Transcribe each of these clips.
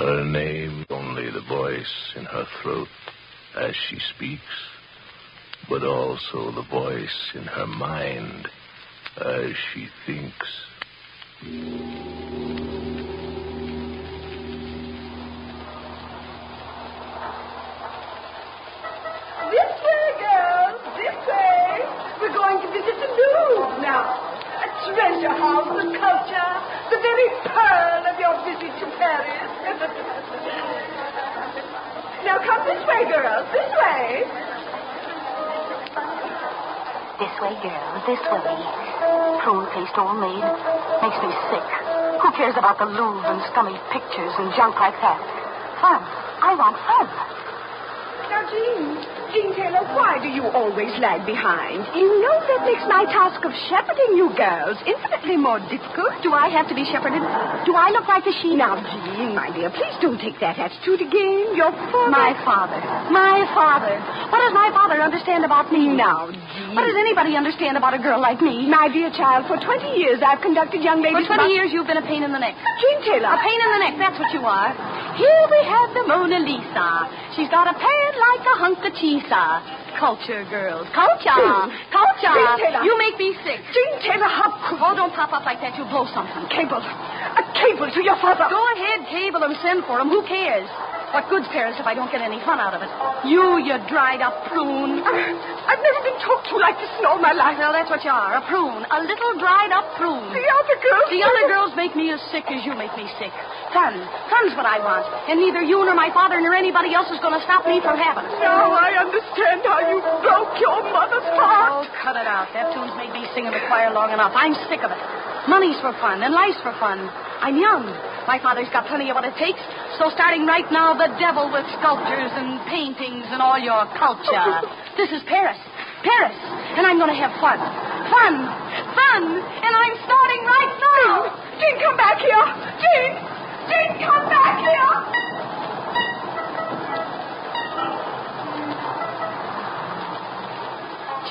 Her name, only the voice in her throat as she speaks, but also the voice in her mind as she thinks. This way, girls, this way. We're going to visit the Louvre now. A treasure house of culture, the very pearl of your visit to Paris. Now come this way, girls, this way. This way, girls, this way. Prune-faced old maid. Makes me sick. Who cares about the Louvre and scummy pictures and junk like that? Fun. I want fun. Now, Jean Taylor, why do you always lag behind? You know that makes my task of shepherding you girls infinitely more difficult. Do I have to be shepherded? Do I look like a sheep? Now, Jean, my dear, please don't take that attitude again. Your father... My father. My father. What does my father understand about me? Now, Jean... What does anybody understand about a girl like me? My dear child, for 20 years I've conducted young ladies... For 20 years you've been a pain in the neck. Jean Taylor... A pain in the neck, that's what you are. Here we have the Mona Lisa. She's got a pan like a hunk of cheese. Culture, girls. Culture. Culture. Jean Taylor. You make me sick. Jean Taylor, how could... Oh, don't pop up like that. You'll blow something. Cable. A cable to your father. Go ahead, cable him, send for him. Who cares? What good's Paris if I don't get any fun out of it? You dried-up prune. I've never been talked to like this in all my life. Well, that's what you are, a prune. A little dried-up prune. The other girls... The other girls make me as sick as you make me sick. Fun. Fun's what I want. And neither you nor my father nor anybody else is going to stop me from having it. Now I understand how you broke your mother's heart. Oh, cut it out. That tune's made me sing in the choir long enough. I'm sick of it. Money's for fun, and life's for fun. I'm young. My father's got plenty of what it takes. So starting right now, the devil with sculptures and paintings and all your culture. This is Paris. Paris. And I'm going to have fun. Fun. Fun. And I'm starting right now. Jean, come back here. Jean, come back here.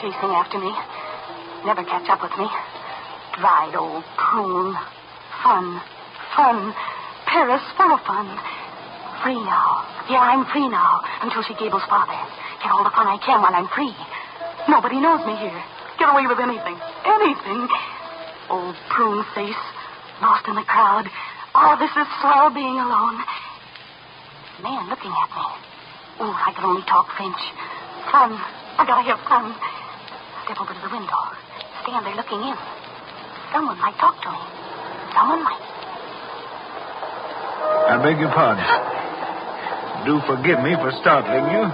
Chasing after me. Never catch up with me. Dried old prune. Fun. Fun. Paris full of fun. Free now. Yeah, I'm free now. Until she Gable's father. Get all the fun I can while I'm free. Nobody knows me here. Get away with anything. Anything. Old prune face. Lost in the crowd. Oh, this is swell being alone. Man looking at me. Oh, I can only talk French. Fun. I gotta have fun. Step over to the window. Stand there looking in. Someone might talk to me. Someone might. I beg your pardon. Do forgive me for startling you.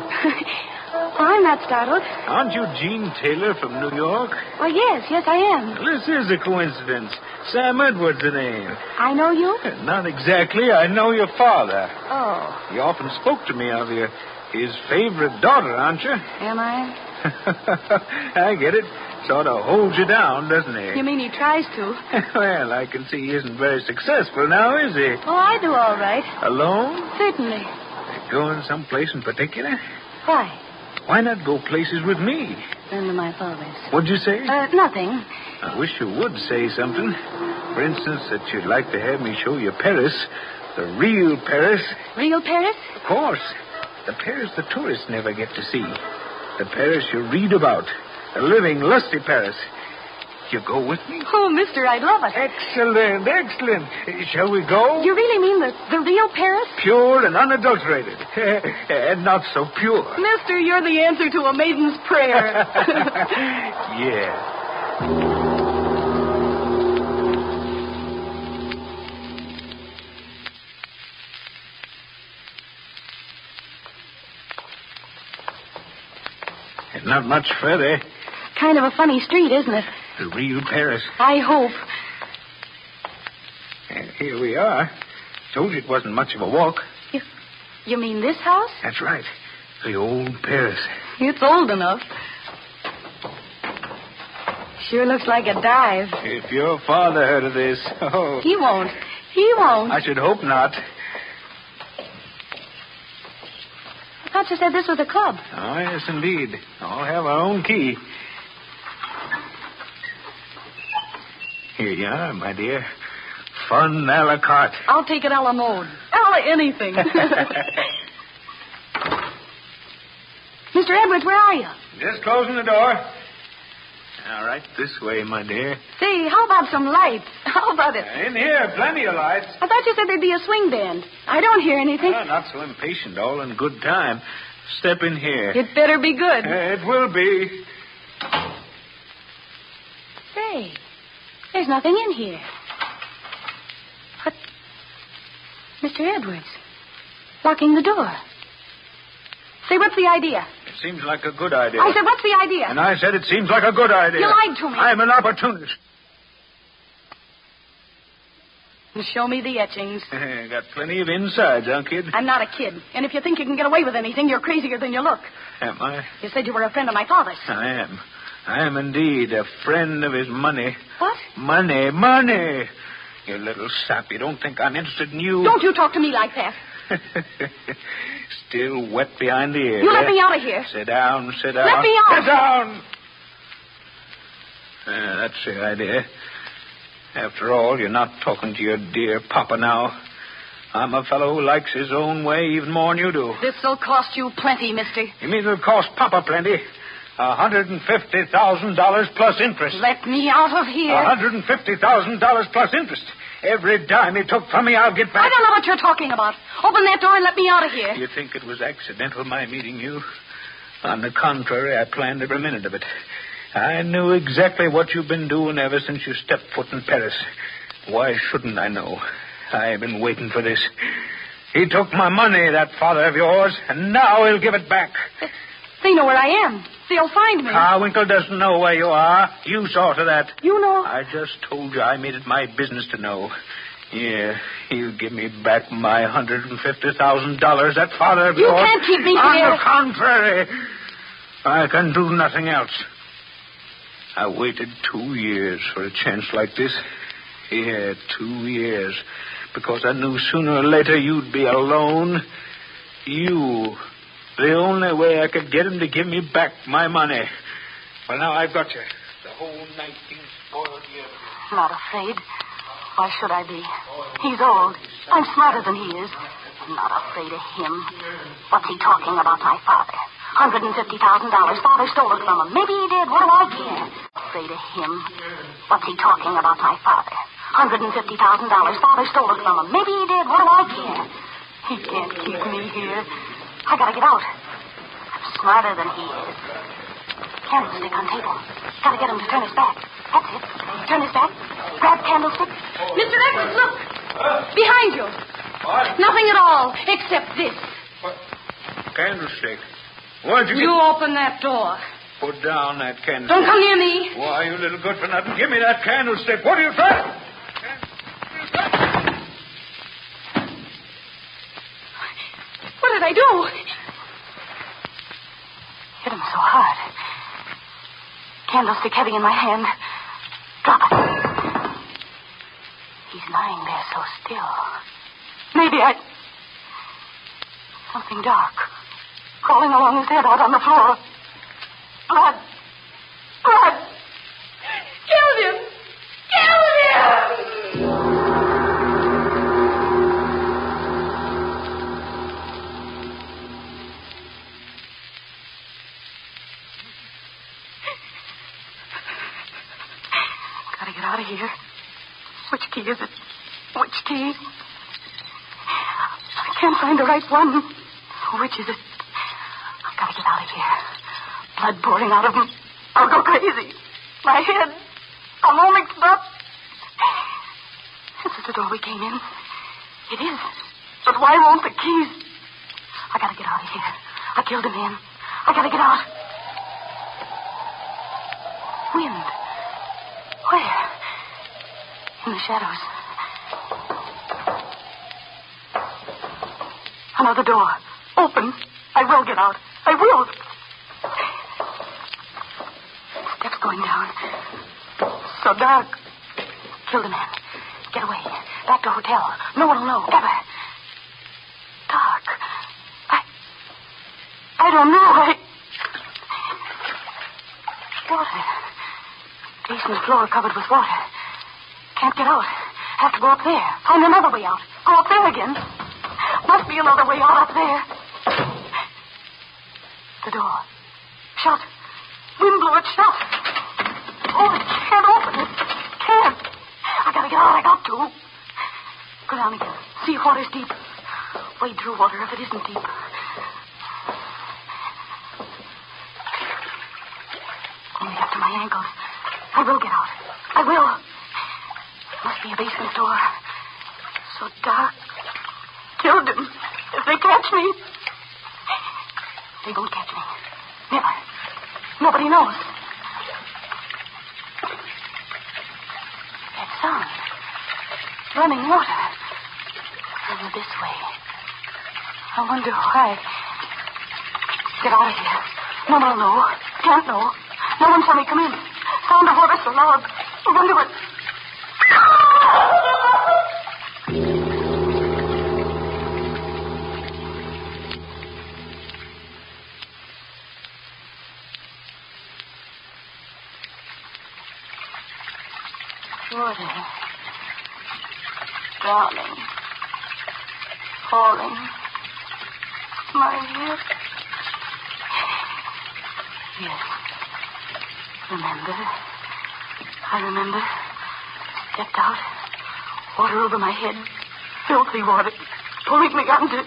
I'm not startled. Aren't you Jean Taylor from New York? Well, yes, I am. This is a coincidence. Sam Edwards, the name. I know you? Not exactly. I know your father. Oh. He often spoke to me of you. His favorite daughter, aren't you? Am I? I get it. Sort of holds you down, doesn't he? You mean he tries to? Well, I can see he isn't very successful now, is he? Oh, I do all right. Alone? Certainly. Going someplace in particular? Why? Why not go places with me? Then to my father's. What'd you say? Nothing. I wish you would say something. For instance, that you'd like to have me show you Paris. The real Paris. Real Paris? Of course. The Paris the tourists never get to see. The Paris you read about. The living, lusty Paris. You go with me? Oh, mister, I'd love it. Excellent, excellent. Shall we go? You really mean the real Paris? Pure and unadulterated. And not so pure. Mister, you're the answer to a maiden's prayer. Yeah. Not much further. Kind of a funny street, isn't it? The real Paris. I hope. And here we are. Told you it wasn't much of a walk. You mean this house? That's right. The old Paris. It's old enough. Sure looks like a dive. If your father heard of this, oh. He won't. He won't. I should hope not. I thought you said this was a club. Oh, yes, indeed. All have our own key. Here you are, my dear. Fun a la carte. I'll take it a la mode. A la anything. Mr. Edwards, where are you? Just closing the door. All right, this way, my dear. Say, how about some lights? How about it? In here, plenty of lights. I thought you said there'd be a swing band. I don't hear anything. Not so impatient, all in good time. Step in here. It better be good. It will be. Say, there's nothing in here. But, Mr. Edwards, locking the door. Say, what's the idea? It seems like a good idea. I said, what's the idea? And I said it seems like a good idea. You lied to me. I'm an opportunist. Show me the etchings. Got plenty of insides, huh, kid? I'm not a kid. And if you think you can get away with anything, you're crazier than you look. Am I? You said you were a friend of my father's. I am. I am indeed a friend of his money. What? Money. You little sap. You don't think I'm interested in you? Don't you talk to me like that. Still wet behind the ears. You let me out of here. Sit down. Let me out. Sit down. That's the idea. After all, you're not talking to your dear papa now. I'm a fellow who likes his own way even more than you do. This'll cost you plenty, mister. You mean it'll cost papa plenty? $150,000 plus interest. Let me out of here. $150,000 plus interest. Every dime he took from me, I'll get back. I don't know what you're talking about. Open that door and let me out of here. You think it was accidental, my meeting you? On the contrary, I planned every minute of it. I knew exactly what you've been doing ever since you stepped foot in Paris. Why shouldn't I know? I've been waiting for this. He took my money, that father of yours, and now he'll give it back. They know where I am. They'll find me. Carwinkle doesn't know where you are. You saw to that. You know? I just told you I made it my business to know. Yeah, he'll give me back my $150,000, that father of yours. You can't keep me here. On the contrary, I can do nothing else. I waited 2 years for a chance like this. Yeah, 2 years. Because I knew sooner or later you'd be alone. You. The only way I could get him to give me back my money. Well, now I've got you. The whole 19 spoiled year. Not afraid. Why should I be? He's old. I'm smarter than he is. I'm not afraid of him. What's he talking about, my father? $150,000. Father stole it from him. Maybe he did. What do I care? Afraid of him. What's he talking about, my father? $150,000. Father stole it from him. Maybe he did. What do I care? He can't keep me here. I gotta get out. I'm smarter than he is. Candlestick on table. Gotta get him to turn his back. That's it. Turn his back. Grab candlestick. Mr. Edwards, look. Behind you. What? Nothing at all, except this. What? Candlestick. What'd you You open that door. Put down that candlestick. Don't come near me. Why, you little good for nothing. Give me that candlestick. What are you trying? What did I do? Hit him so hard. Candlestick heavy in my hand. Drop it. He's lying there so still. Maybe something dark crawling along his head out on the floor. Blood. Killed him. Gotta get out of here. Which key is it? Which key? I can't find the right one. Which is it? I've got to get out of here. Blood pouring out of him. I'll go crazy. My head. I'm all mixed up. This is the door we came in. It is. But why won't the keys? I got to get out of here. I killed a man. I got to get out. Wind. Where? In the shadows. Another door. Open. I will get out. I will. Steps going down. So dark. Kill the man. Get away. Back to hotel. No one will know. Ever. Dark. I don't know. Water. Basement floor covered with water. Can't get out. Have to go up there. Find another way out. Go up there again. Must be another way out up there. The door. Shut. Wind blew it shut. Oh, I can't open it. Can't. I gotta get out. I got to. Go down again. See if water's deep. Wade through water if it isn't deep. Only up to my ankles. I will get out. I will. Must be a basement door. So dark. Killed them. If they catch me. They won't catch me. Never. Nobody knows. That sound. Running water. Over this way. I wonder why. Get out of here. No one will know. Can't know. No one saw me come in. Sound of water so loud. I wonder what... Water. Drowning. Falling. My head. Yes. Remember. I remember. Stepped out. Water over my head. Filthy water. Pulling me under.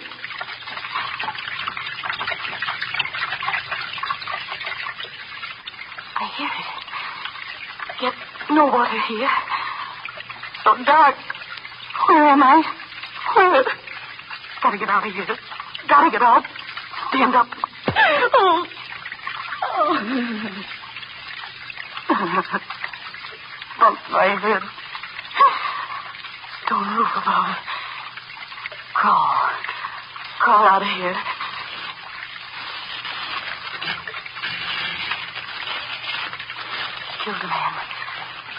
I hear it. Yet no water here. So dark. Where am I? Where? Gotta get out of here. Gotta get out. Stand up. Oh. Bump my head. Stone roof above. Crawl. Crawl out of here. Killed a man.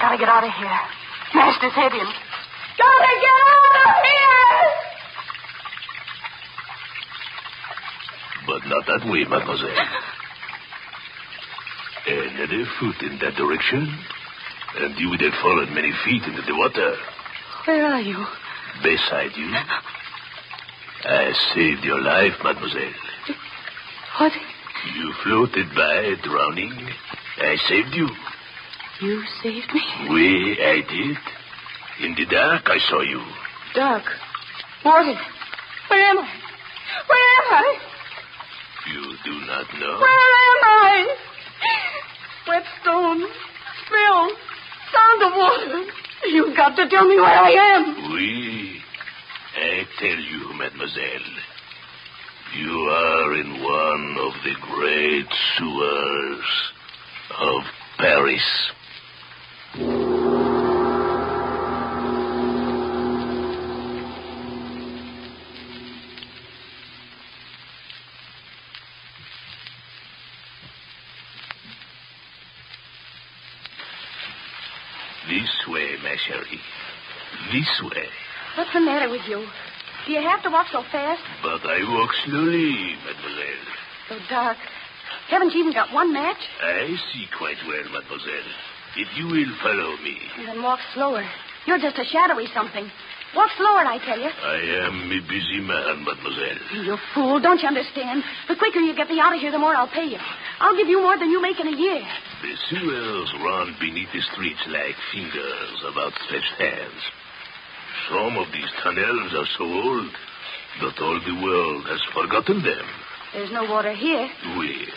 Gotta get out of here. Smashed his head in. Gotta get out of here! But not that way, mademoiselle. Another foot in that direction, and you would have fallen many feet into the water. Where are you? Beside you. I saved your life, mademoiselle. What? You floated by, drowning. I saved you. You saved me? Oui, I did. In the dark, I saw you. Dark. Water. Where am I? Where am I? You do not know? Where am I? Wet stone. Spill. Sound of water. You've got to tell me where I am. Oui. I tell you, mademoiselle. You are in one of the great sewers of Paris. This way, ma chérie. This way. What's the matter with you? Do you have to walk so fast? But I walk slowly, mademoiselle. So dark. Haven't you even got one match? I see quite well, mademoiselle. If you will follow me. Then walk slower. You're just a shadowy something. Walk slower, I tell you. I am a busy man, mademoiselle. You fool. Don't you understand? The quicker you get me out of here, the more I'll pay you. I'll give you more than you make in a year. The sewers run beneath the streets like fingers of outstretched hands. Some of these tunnels are so old that all the world has forgotten them. There's no water here. Oui.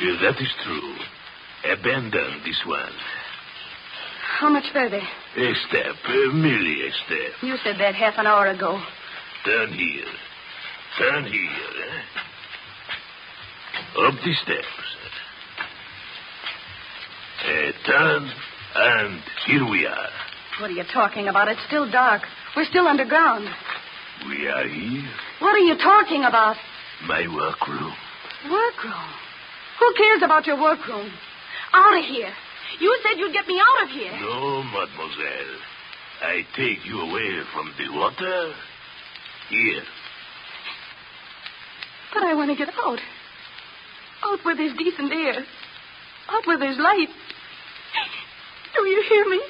If that is true, abandon this one. How much further? A step, merely a step. You said that half an hour ago. Turn here. Turn here, eh? Up the steps. Turn, and here we are. What are you talking about? It's still dark. We're still underground. We are here. What are you talking about? My workroom. Workroom? Who cares about your workroom? Out of here. You said you'd get me out of here. No, mademoiselle. I take you away from the water. Here. But I want to get out. Out where there's decent air. Out where there's light. Do you hear me?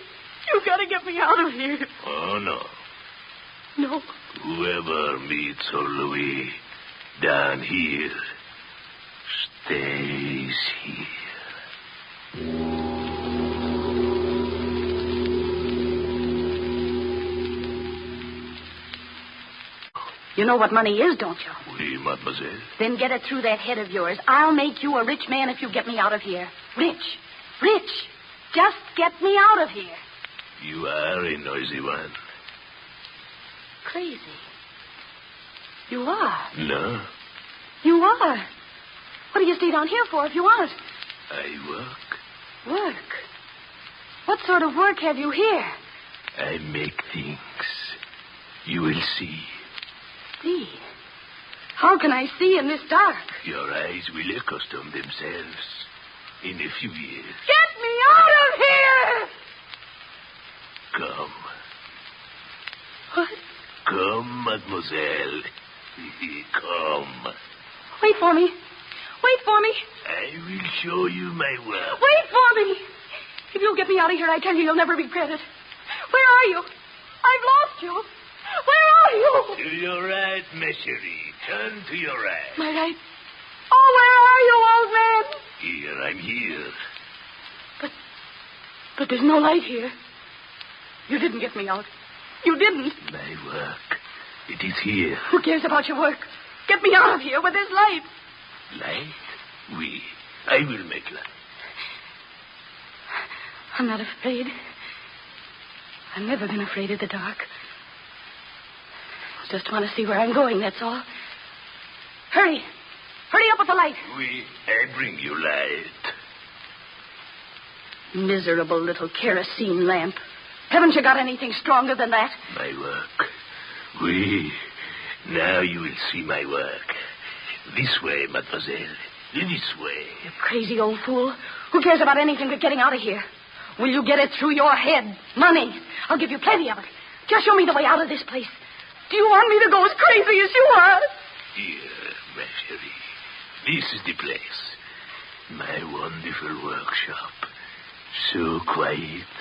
You gotta get me out of here. Oh, no. No. Whoever meets old Louis down here stays here. You know what money is, don't you? Oui, mademoiselle. Then get it through that head of yours. I'll make you a rich man if you get me out of here. Rich. Rich. Just get me out of here. You are a noisy one. Crazy. You are. No, You are. What do you stay down here for if you aren't? I work. Work. What sort of work have you here? I make things. You will see. See. How can I see in this dark? Your eyes will accustom themselves in a few years. Get me out of here! Come. What? Come, mademoiselle. Come. Wait for me. Wait for me. I will show you my work. Wait for me. If you'll get me out of here, I tell you, you'll never regret it. Where are you? I've lost you. Where are you? To your right, ma chérie. Turn to your right. My right. Oh, where are you, old man? Here, I'm here. But there's no light here. You didn't get me out. You didn't. My work. It is here. Who cares about your work? Get me out of here with this light. Light? Oui. I will make light. I'm not afraid. I've never been afraid of the dark. Just want to see where I'm going, that's all. Hurry. Hurry up with the light. Oui. I bring you light. Miserable little kerosene lamp. Haven't you got anything stronger than that? My work. Oui. Now you will see my work. This way, mademoiselle. This way. You crazy old fool. Who cares about anything but getting out of here? Will you get it through your head? Money. I'll give you plenty of it. Just show me the way out of this place. Do you want me to go as crazy as you are? Here, ma chérie. This is the place. My wonderful workshop. So quiet.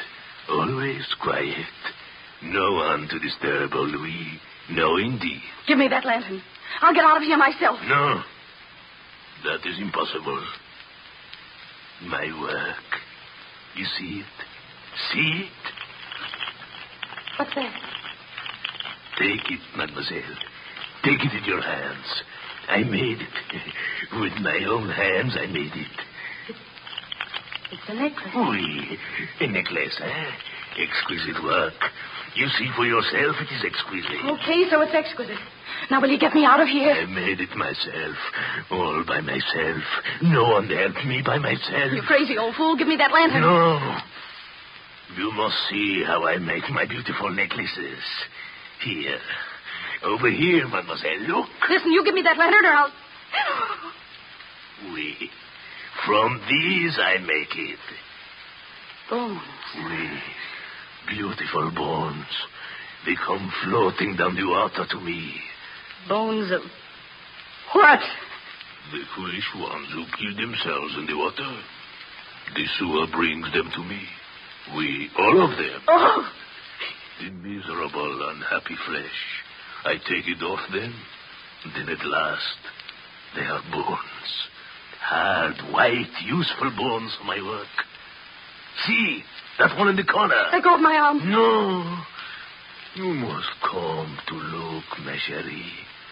Always quiet. No one to disturb old Louis. No, indeed. Give me that lantern. I'll get out of here myself. No. That is impossible. My work. You see it? See it? What's that? Take it, mademoiselle. Take it in your hands. I made it. With my own hands, I made it. It's a necklace. Oui, a necklace, eh? Exquisite work. You see for yourself, it is exquisite. Okay, so it's exquisite. Now, will you get me out of here? I made it myself. All by myself. No one helped me by myself. You crazy old fool. Give me that lantern. No. You must see how I make my beautiful necklaces. Here. Over here, mademoiselle. Look. Listen, you give me that lantern or I'll... Oui. From these I make it. Bones. Oui. Beautiful bones. They come floating down the water to me. Bones of... What? The foolish ones who kill themselves in the water. The sewer brings them to me. We, all of them. Oh! The miserable, unhappy flesh. I take it off them. Then at last, they are bones. Hard, white, useful bones for my work. See, that one in the corner. Let go of my arm. No. You must come to look, ma chérie.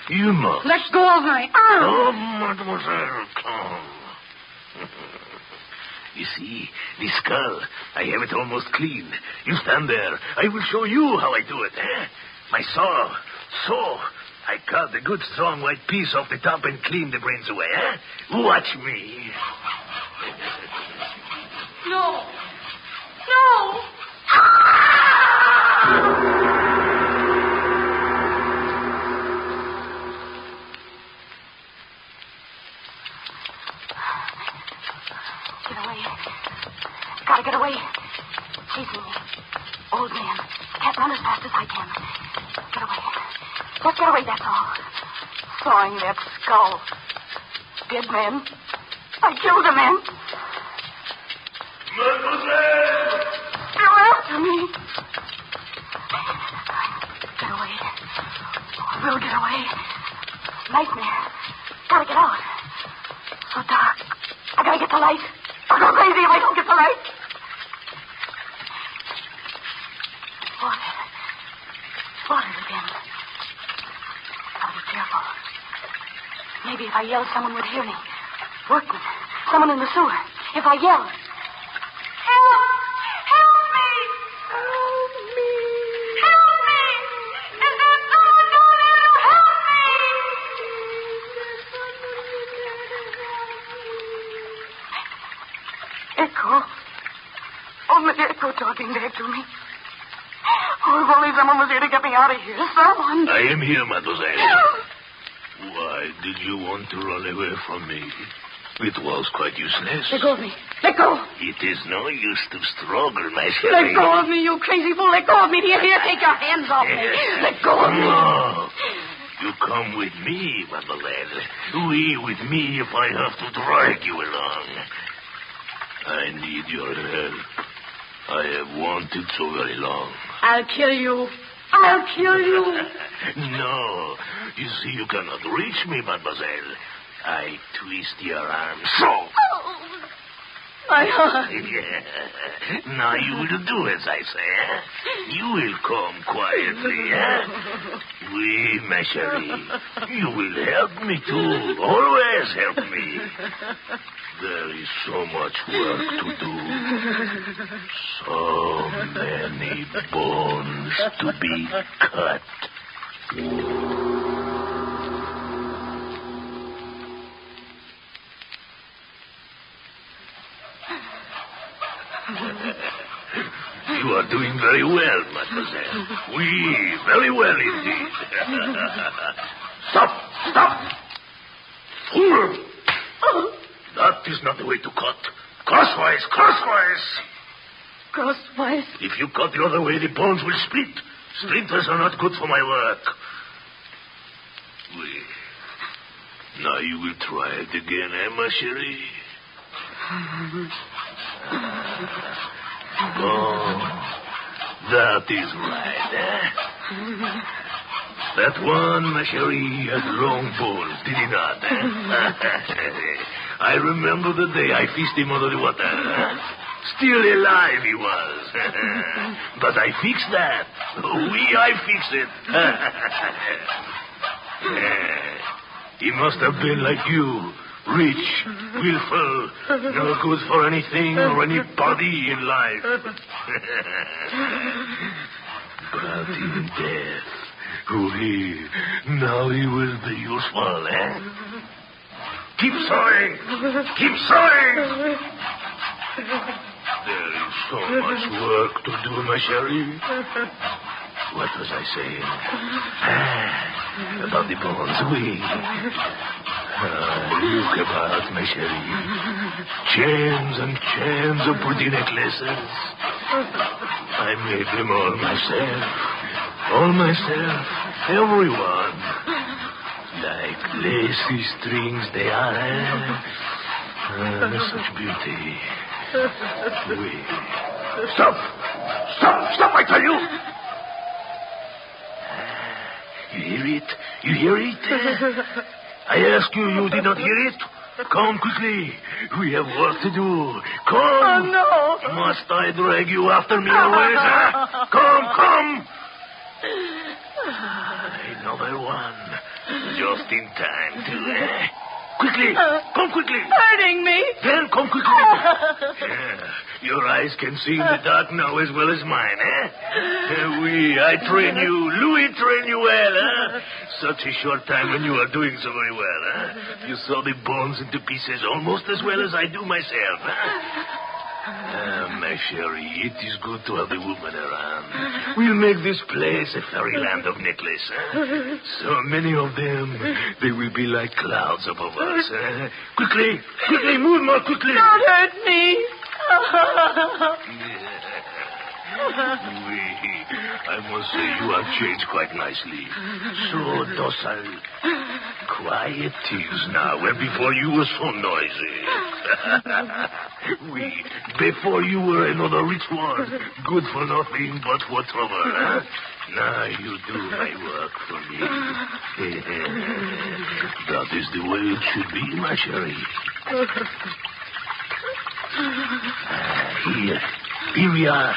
You must. Let go of my arm. Come, mademoiselle, come. You see, the skull, I have it almost clean. You stand there. I will show you how I do it. Eh? My saw. So, I cut the good, strong, white piece off the top and clean the brains away. Eh? Watch me. No. No. Get away. Gotta get away. Chasing me. Old man. Can't run as fast as I can. Get away. Just get away, that's all. Sawing that skull. Dead men. I killed a man. Mademoiselle! Get away! after me. Get away. We'll get away. Nightmare. Gotta get out. So dark. I gotta get the light. I'll go crazy if I don't get the light. Water again. Gotta be careful. Maybe if I yelled, someone would hear me. Workman. Someone in the sewer. If I yelled. Help! Help me! Help me! Help me! Is there someone down there to help me? Echo. Only Echo talking back to me. Oh, if only someone was here to get me out of here. Someone. I am here, mademoiselle. Why did you want to run away from me? It was quite useless. Let go of me. Let go. It is no use to struggle, my chérie. Let go of me, you crazy fool. Let go of me. Do you hear? Take your hands off me. Let go of me. No. You come with me, mademoiselle. Oui, with me if I have to drag you along. I need your help. I have wanted so very long. I'll kill you. I'll kill you. No. You see, you cannot reach me, mademoiselle. I twist your arm so. My heart. Now you will do as I say. You will come quietly. Oui, ma chérie. You will help me too. Always help me. There is so much work to do. So many bones to be cut. You are doing very well, mademoiselle. Oui, very well indeed. Stop! Stop! Fool! That is not the way to cut. Crosswise, crosswise! Crosswise? If you cut the other way, the bones will split. Splinters are not good for my work. Oui. Now you will try it again, ma chérie? Oh, that is right, That one, ma chérie, had long bones, did he not? I remember the day I fished him under the water. Still alive he was. But I fixed that. Oui, I fixed it. He must have been like you. Rich, willful, no good for anything or anybody in life. But in death, now he will be useful, Keep sewing! Keep sewing! There is so much work to do, ma chérie. What was I saying? About the bones, oui. Look about, ma chérie. Chains and chains of pretty necklaces. I made them all myself. All myself. Everyone. Like lacy strings they are, such beauty. Oui. Stop! Stop! Stop, I tell you! You hear it? You hear it? I ask you, you did not hear it? Come quickly. We have work to do. Come. Oh, no. Must I drag you after me always, Come. Another one. Just in time to, Quickly. Come quickly. Hurting me. Then come quickly. Your eyes can see in the dark now as well as mine, Oui, I train you. Louis train you well, Such a short time when you are doing so very well, You saw the bones into pieces almost as well as I do myself, my chérie, it is good to have the woman around. We'll make this place a fairyland of necklace, So many of them, they will be like clouds above us, Quickly, move more quickly. Don't hurt me. I must say you have changed quite nicely. So docile. Quiet tears now, where before you were so noisy. Before you were another rich one, good for nothing but for trouble, huh? Now you do my work for me. That is the way it should be, my cherry. Here we are.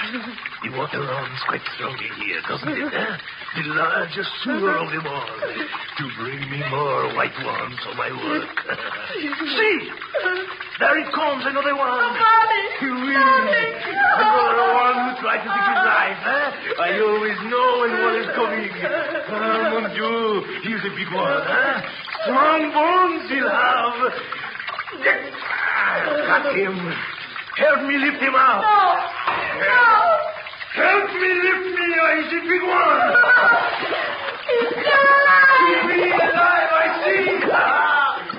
The water runs quite strongly here, doesn't it? The largest sewer of them all, to bring me more white ones for my work. See! There it comes, another one. Another one who tried to take his life, huh? I always know when one is coming. Mon Dieu, here's a big one, huh? Strong bones he'll have. Got him. Help me lift him out. Help me lift me, he's a big one. He's still alive. He's alive, I see.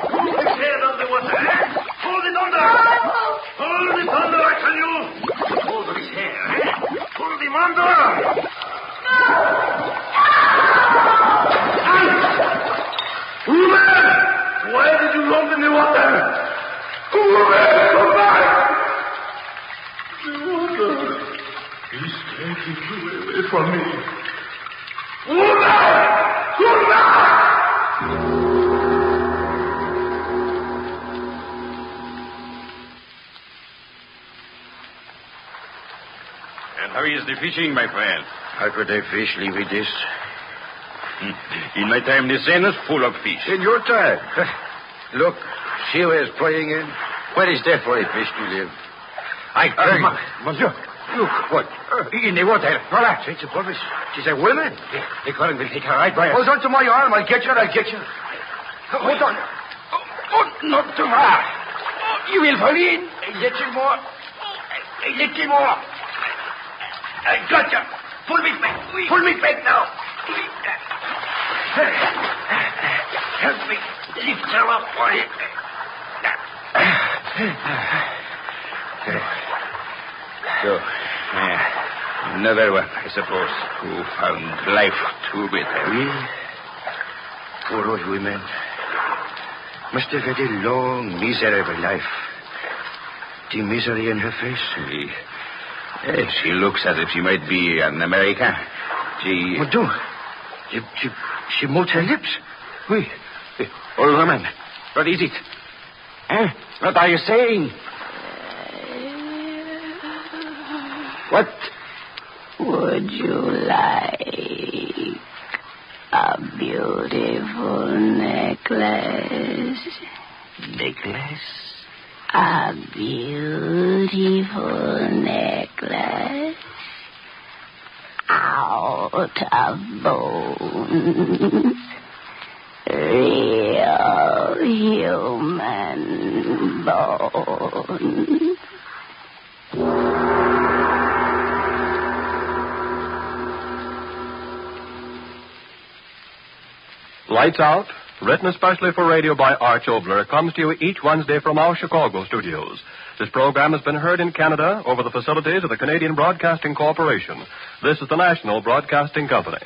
Hold his head on the water, eh? Hold it under. Hold it under, I tell you. Hold his hair, eh? Hold him under. Woman! Why did you lump in the water? Woman, come back! The water is taking you away from me. Woman! Come back! And how is the fishing, my friend? How could I fish leave it this? In my time, the Seine is full of fish. In your time? Look, see where it's playing in. What is there for a fish to live? I tell you. Monsieur. Look, what? In the water. Voilà, it's a purpose. She's a woman. The current will take her right by us. Hold on to my arm. I'll get you. Hold on. Oh, not too far. Oh, you will fall in. A little more. A little more. I got you. Pull me back. Pull me back now. Help me lift her up, boy. So, another one, I suppose, who found life too bitter. Oui. Poor old women. Must have had a long, miserable life. The misery in her face. Oui. Yes, she looks as if she might be an American. What do? She moved her lips. Oui. Old woman, what is it? What are you saying? What? Would you like a beautiful necklace? Necklace? A beautiful necklace out of bones. Real human bones. Lights Out, written especially for radio by Arch Oboler, comes to you each Wednesday from our Chicago studios. This program has been heard in Canada over the facilities of the Canadian Broadcasting Corporation. This is the National Broadcasting Company.